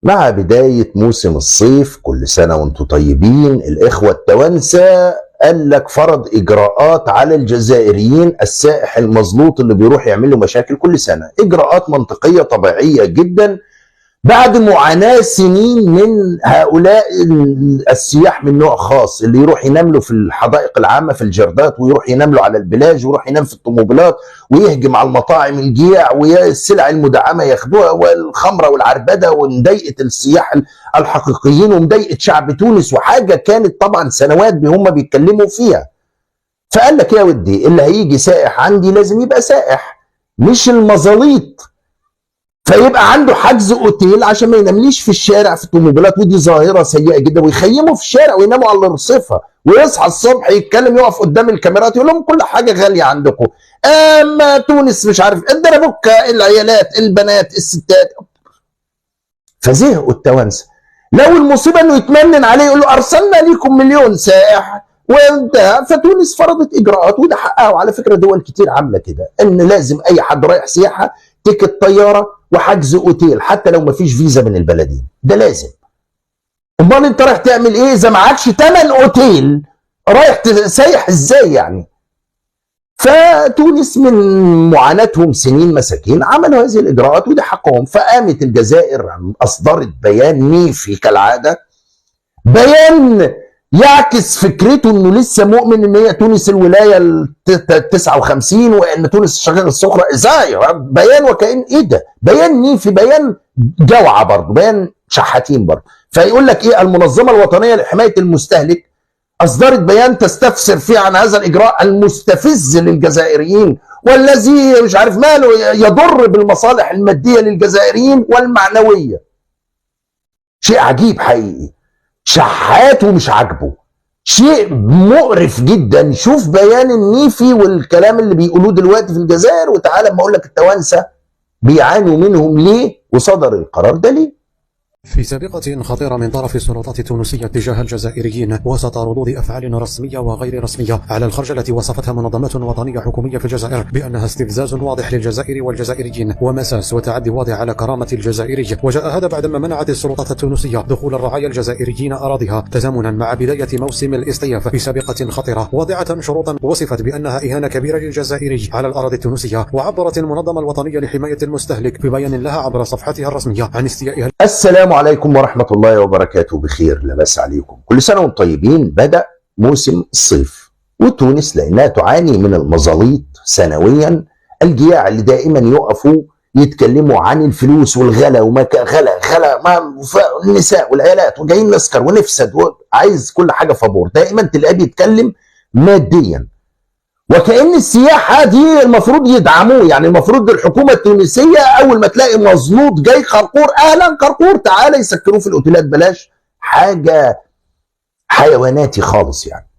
مع بداية موسم الصيف كل سنة وانتم طيبين. الإخوة التوانسة قال لك فرض إجراءات على الجزائريين السائح المزلوط اللي بيروح يعمل له مشاكل كل سنة. إجراءات منطقية طبيعية جدا بعد معاناة سنين من هؤلاء السياح من نوع خاص اللي يروح ينام له في الحدائق العامة في الجردات، ويروح ينام له على البلاج، ويروح ينام في الطوموبيلات، ويهجم على المطاعم الجياع، والسلع المدعمة ياخدوها، والخمرة والعربدة، ومضايقة السياح الحقيقيين ومضايقة شعب تونس، وحاجة كانت طبعا سنوات هم بيتكلموا فيها. فقال لك يا ودي اللي هيجي سائح عندي لازم يبقى سائح مش المزاليط، فيبقى عنده حجز اوتيل عشان ما ينامليش في الشارع في الطوموبيلات، ودي ظاهره سيئه جدا، ويخيموا في الشارع ويناموا على الرصيفه، ويصحى الصبح يتكلم يقف قدام الكاميرات يقول لهم كل حاجه غاليه عندكم، اما تونس مش عارف الدربكه، العيالات، البنات، الستات. فزهقوا التوانسه. لو المصيبه انه يتمنن عليه يقول له ارسلنا لكم مليون سائح وانتهى. فتونس فرضت اجراءات وده حقها، وعلى فكره دول كتير عامله كده، ان لازم اي حد رايح سياحه تيكت طياره وحجز اوتيل حتى لو ما فيش فيزا من البلدين، ده لازم. امال انت رايح تعمل ايه اذا معكش 8 اوتيل؟ رايح تسيح ازاي يعني؟ فتونس من معاناتهم سنين مساكين عملوا هذه الاجراءات وده حقهم. فقامت الجزائر اصدرت بيان نيفي كالعاده، بيان يعكس فكرته انه لسه مؤمن ان هي تونس الولايه ال 59 وان تونس الشقيقه الصغرى. ازاي بيان وكأن ايه ده؟ بيان نيفي، بيان جوعه برضه، بيان شحاتين برضه. فيقول لك ايه؟ المنظمه الوطنيه لحمايه المستهلك اصدرت بيان تستفسر فيه عن هذا الاجراء المستفز للجزائريين والذي مش عارف ماله يضر بالمصالح الماديه للجزائريين والمعنويه. شيء عجيب حقيقي، شحات ومش عاجبه، شيء مقرف جدا. شوف بيان النيفي والكلام اللي بيقولوه دلوقتي في الجزائر، وتعالى اما اقول لك التوانسه بيعانوا منهم ليه وصدر القرار ده ليه. في سابقة خطيرة من طرف السلطات التونسية تجاه الجزائريين وسط ردود أفعال رسمية وغير رسمية على الخرج التي وصفتها منظمات وطنية حكومية في الجزائر بأنها استفزاز واضح للجزائر والجزائريين ومساس وتعدي واضح على كرامة الجزائري. وجاء هذا بعدما منعت السلطات التونسية دخول الرعايا الجزائريين أراضيها تزامنا مع بداية موسم الاصطياف في سابقة خطيرة، واضعة شروطا وصفت بأنها إهانة كبيرة للجزائري على الأراضي التونسية. وعبرت المنظمة الوطنية لحماية المستهلك في بيان لها عبر صفحتها الرسمية عن استيائها. السلام عليكم ورحمة الله وبركاته. بخير، لباس عليكم، كل سنة وانتم طيبين. بدأ موسم الصيف وتونس لأنها تعاني من المزاليط سنويا، الجياع اللي دائما يقفوا يتكلموا عن الفلوس والغلا وما غلا ما النساء والعيالات وجايين نسكر ونفسد وعايز كل حاجة فابور، دائما تلاقيه بيتكلم ماديا، وكأن السياحة دي المفروض يدعموه. يعني المفروض الحكومة التونسية أول ما تلاقي مزلوط جاي قرقور، أهلا قرقور تعالى، يسكروه في الأوتيلات بلاش، حاجة حيواناتي خالص يعني.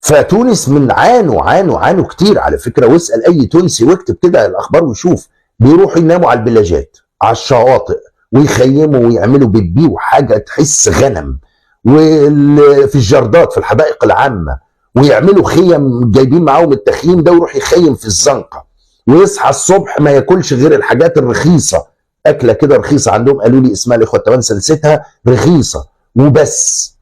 فتونس من عانوا كتير على فكرة، واسأل أي تونسي واكتب كده الأخبار وشوف، بيروحوا يناموا على البلاجات على الشواطئ ويخيموا ويعملوا بيبي وحاجة تحس غنم، وفي الجردات في الحدائق العامة، ويعملوا خيم جايبين معاهم التخييم ده، ويروح يخيم في الزنقه، ويصحى الصبح ما ياكلش غير الحاجات الرخيصه، اكله كده رخيصه عندهم قالوا لي اسمها الاخوه التوانسه نسيتها، رخيصه وبس،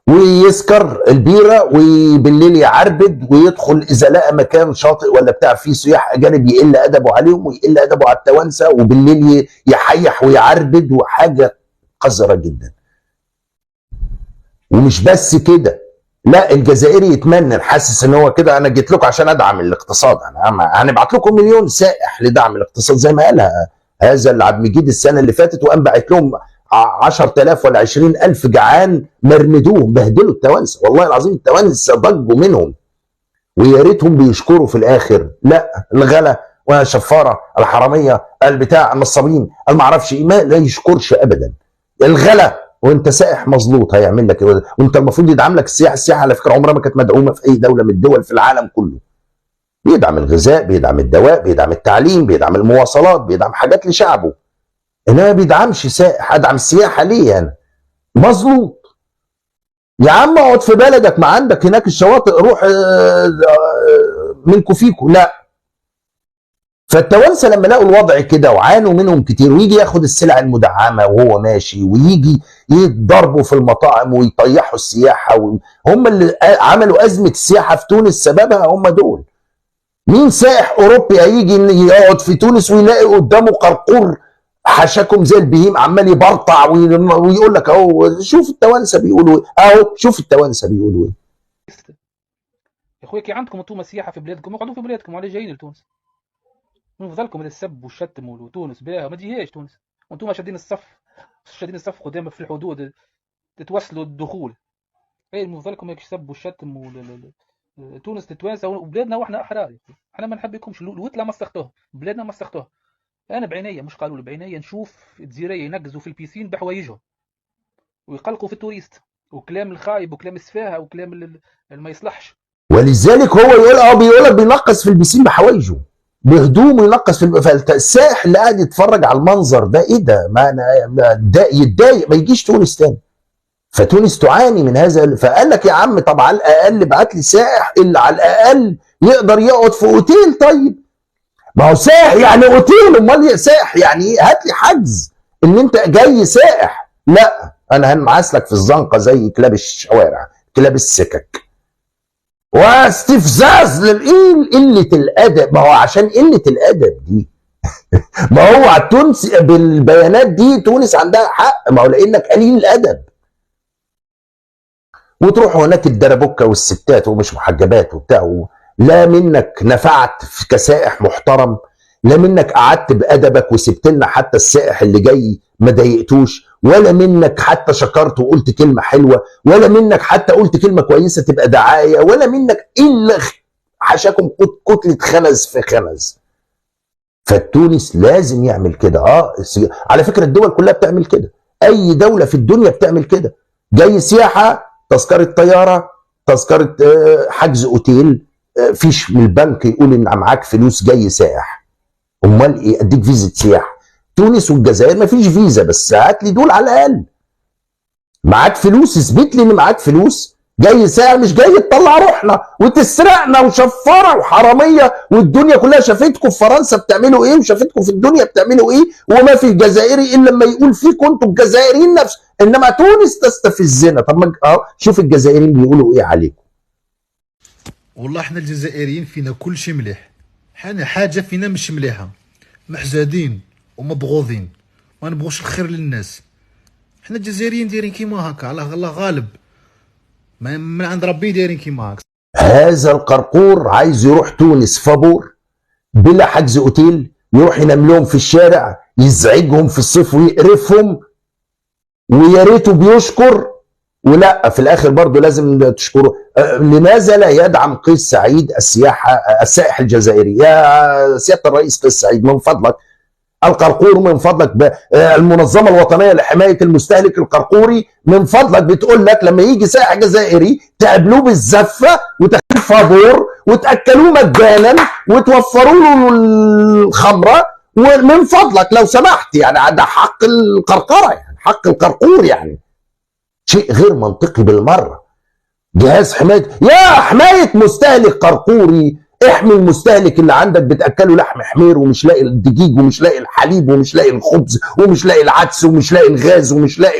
ويسكر البيره وبالليل يعربد ويدخل اذا لقى مكان شاطئ ولا بتاع فيه سياح اجانب يقل ادبه عليهم ويقل ادبه على التوانسه، وبالليل يحيح ويعربد، وحاجه قذره جدا. ومش بس كده، لا، الجزائري يتمنى حاسس ان هو كده انا جيت لكم عشان ادعم الاقتصاد، انا هنبعت لكم مليون سائح لدعم الاقتصاد زي ما قالها هذا العبد المجيد السنه اللي فاتت، وقام باعت لهم 10,000 ولا 20,000 جعان مرمدوهم بهدلوا التوانسه. والله العظيم التوانسه ضجوا منهم، ويا ريتهم بيشكروا في الاخر. لا، الغلا والشفاره الحراميه البتاع النصابين المعرفش ايه، ما لا يشكرش ابدا. الغلا وانت سائح مظلوط هيعمل لك ايه؟ وانت المفروض يدعم لك السياحه. السياحه على فكره عمرها ما كانت مدعومه في اي دوله من الدول في العالم كله. بيدعم الغذاء، بيدعم الدواء، بيدعم التعليم، بيدعم المواصلات، بيدعم حاجات لشعبه، انما ما بيدعمش سائح. ادعم السياحه ليه انا؟ مظلوط يا عم، اقعد في بلدك، ما عندك هناك الشواطئ، روح منكو فيكو. لا، فالتوانسه لما لقوا الوضع كده وعانوا منهم كتير، ويجي ياخد السلع المدعمه وهو ماشي، ويجي يتضربوا في المطاعم ويطيحوا السياحه، هم اللي عملوا ازمه السياحه في تونس سببها هم دول. مين سائح اوروبي هيجي يقعد في تونس ويلاقي قدامه قرقور حشاكم زي البهيم عمال يبرطع ويقول لك اهو شوف التوانسه بيقولوا ايه، اهو شوف التوانسه بيقولوا ايه. يا اخويا كي عندكم انتم سياحه في بلادكم، اقعدوا في بلادكم، وعلى جايين لتونس؟ من فضلكم السب والشتم وتونس بلاها ما تجيهاش تونس، وانتم شادين الصف قدام في الحدود تتوصلوا الدخول. اي من فضلكم هيك السب والشتم تونس تتوانسه وبلادنا، واحنا احرار. احنا ما نحبكمش، الوتله مسختوها بلادنا، مسختوها. انا بعينيا، مش قالوا لي، بعينيا نشوف الجزائريه ينقزوا في البيسين بحوايجهم ويقلقوا في التوريست، وكلام الخايب وكلام السفاهه وكلام اللي ما يصلحش. ولذلك هو يقول بيقول لك بينقص في البسين بحوايجه بهدومه، ينقص فالسائح اللي قاعد يتفرج على المنظر ده ايه ده؟ ما أنا يتضايق ما يجيش تونس تاني. فتونس تعاني من هذا، فقال لك يا عم طب على الاقل ابعت لي سائح اللي على الاقل يقدر يقعد في اوتيل. طيب ما هو سائح يعني اوتيل، امال سائح يعني ايه؟ هات لي حجز ان انت جاي سائح. لا انا هنمعسلك في الزنقه زي كلاب الشوارع، كلاب السكك. واستفزاز قله الادب. ما هو عشان قله الادب دي ما هو على تونس بالبيانات دي تونس عندها حق، ما هو لانك قليل الادب. وتروحوا هناك الدربكه والستات ومش محجبات وبتاع، لا منك نفعت كسائح محترم، لا منك قعدت بادبك وسبت لنا حتى السائح اللي جاي ما ضايقتوش، ولا منك حتى شكرت وقلت كلمه حلوه، ولا منك حتى قلت كلمه كويسه تبقى دعايه، ولا منك الا حشاكم كتله خنز في خنز. فالتونس لازم يعمل كده. على فكره الدول كلها بتعمل كده، اي دوله في الدنيا بتعمل كده. جاي سياحه، تذكره طياره، تذكره حجز اوتيل، فيش من البنك يقول ان معاك فلوس جاي سائح. امال ايه؟ اديك فيزا سياحه. تونس والجزائر ما فيش فيزا، بس هات لي دول على الاقل. معاك فلوس، اثبت لي ان معاك فلوس. جاي سائح مش جاي تطلع روحنا وتسرقنا وشفاره وحراميه، والدنيا كلها شافتكم في فرنسا بتعملوا ايه وشافتكم في الدنيا بتعملوا ايه، وما في جزائري الا لما يقول فيكم انتوا الجزائريين نفس، انما تونس تستفزنا. طب ما شوف الجزائريين بيقولوا ايه عليكم. والله احنا الجزائريين فينا كل شيء مليح، حنا حاجه فينا مش مليحه، محزادين ومبغوضين، ما نبغوش الخير للناس. احنا الجزائريين دايرين كيما هكا، على الله غالب، من عند ربي دايرين كيما هكا. هذا القرقور عايز يروح تونس فابور بلا حجز اوتيل، يروح ينام لهم في الشارع، يزعجهم في الصيف ويقرفهم، ويا ريته بيشكر. ولا في الاخر برضه لازم تشكره. لماذا لا يدعم قيس سعيد السائح الجزائري؟ يا سياده الرئيس قيس سعيد من فضلك، القرقور من فضلك، المنظمه الوطنيه لحمايه المستهلك القرقوري من فضلك بتقول لك لما يجي سائح جزائري تقابلوه بالزفه وتاخدوه فابور وتاكلوه مجانا وتوفروا له الخمره، ومن فضلك لو سمحت يعني ده حق القرقره، يعني حق القرقور، يعني شيء غير منطقي بالمره. جهاز حمايه مستهلك قرقوري، احمي المستهلك اللي عندك بتاكله لحم حمير ومش لاقي الدقيق ومش لاقي الحليب ومش لاقي الخبز ومش لاقي العدس ومش لاقي الغاز ومش لاقي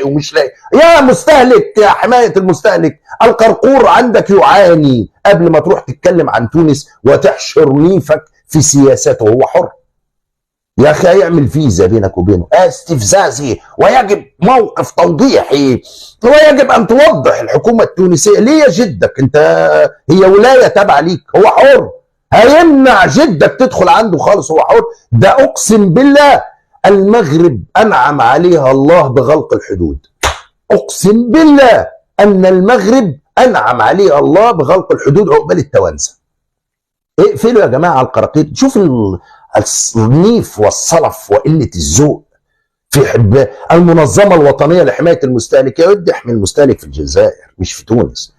يا مستهلك، يا حمايه المستهلك، القرقور عندك يعاني قبل ما تروح تتكلم عن تونس وتحشر نيفك في سياساته. هو حر يا اخي، يعمل فيزا بينك وبينه. استفزازي، ويجب موقف توضيحي، ويجب ان توضح الحكومه التونسيه ليه جدك انت، هي ولايه تابعه ليك، هو حر، هيمنع جدك تدخل عنده خالص، هو حر. ده اقسم بالله المغرب انعم عليها الله بغلق الحدود، اقسم بالله ان المغرب انعم عليها الله بغلق الحدود عقبال التوانسه. اقفلوا يا جماعه القراقيط. شوف الصنيف والصلف وقله الذوق في المنظمه الوطنيه لحمايه المستهلك. يا ودي احمي المستهلك في الجزائر مش في تونس.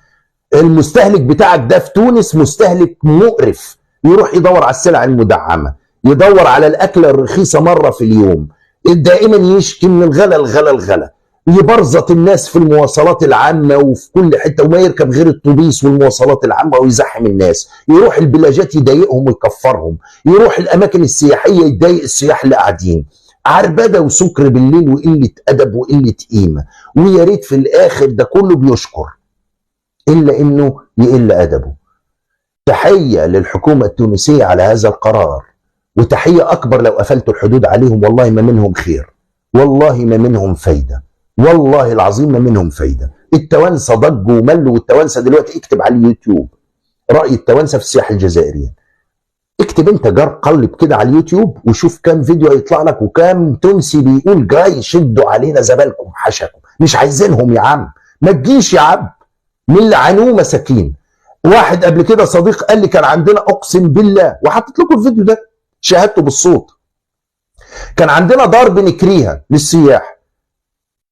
المستهلك بتاعك ده في تونس مستهلك مقرف، يروح يدور على السلع المدعمه، يدور على الاكله الرخيصه مره في اليوم، دائما يشكي من الغلا الغلا الغلا. يبرزط الناس في المواصلات العامة وفي كل حتة، وما يركب غير الطوبيس والمواصلات العامة ويزحم الناس، يروح البلاجات يضايقهم ويكفرهم، يروح الأماكن السياحية يضايق السياح اللي قاعدين. عربدة وسكر بالليل وقلة أدب وقلة قيمة، ويا ريت في الآخر ده كله بيشكر إلا إنه يقل أدبه. تحية للحكومة التونسية على هذا القرار، وتحية أكبر لو قفلتوا الحدود عليهم، والله ما منهم خير، والله ما منهم فايدة، والله العظيم ما منهم فايدة. التوانسة ضجوا وملوا، والتوانسة دلوقتي اكتب على اليوتيوب رأي التوانسة في السياحة الجزائرية، اكتب انت قلب كده على اليوتيوب وشوف كام فيديو يطلع لك، وكام تونسي بيقول جاي شدوا علينا زبالكم حشكم، مش عايزينهم يا عم، ما تجيش يا عم، من اللي عانوه مساكين. واحد قبل كده صديق قال لي كان عندنا، اقسم بالله وحطيت لكم الفيديو ده شاهدته بالصوت، كان عندنا دار بنكريها للسياح،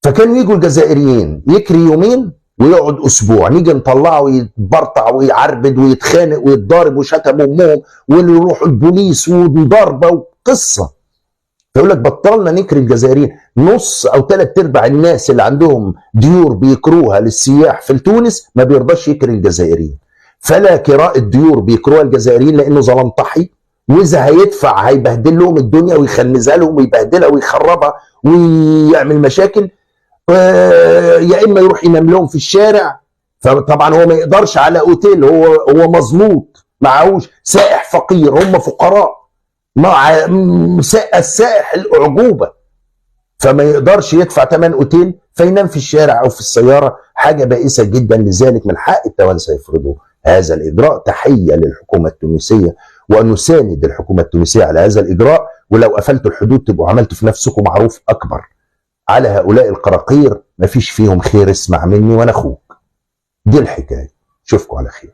فكانوا يجوا الجزائريين يكري يومين ويقعد اسبوع، نيجي نطلعه ويتبرطع ويعربد ويتخانق ويتضارب وشتم امهم ويروحوا البوليس وضربه وقصه. فيقول لك بطلنا نكري الجزائريين. نص او ثلاث ارباع الناس اللي عندهم ديور بيكروها للسياح في تونس ما بيرضاش يكري الجزائريين، فلا كراء الديور بيكروها الجزائريين لانه ظلمطحي، واذا هيدفع هيبهدل لهم الدنيا ويخنزها لهم ويبهدلها ويخربها ويعمل مشاكل، يا اما يروح ينام لهم في الشارع. فطبعا هو ما يقدرش على اوتيل، هو مظلوط، معهوش سائح فقير، هم فقراء، مع السائح الاعجوبه، فما يقدرش يدفع ثمن اوتيل فينام في الشارع او في السياره، حاجه بائسه جدا. لذلك من حق التوانسه يفرضوا هذا الاجراء. تحيه للحكومه التونسيه، ونساند الحكومه التونسيه على هذا الاجراء، ولو قفلتوا الحدود تبقوا عملتوا في نفسكم معروف اكبر. على هؤلاء القراقير مفيش فيهم خير، اسمع مني وانا اخوك، دي الحكايه. اشوفكم على خير.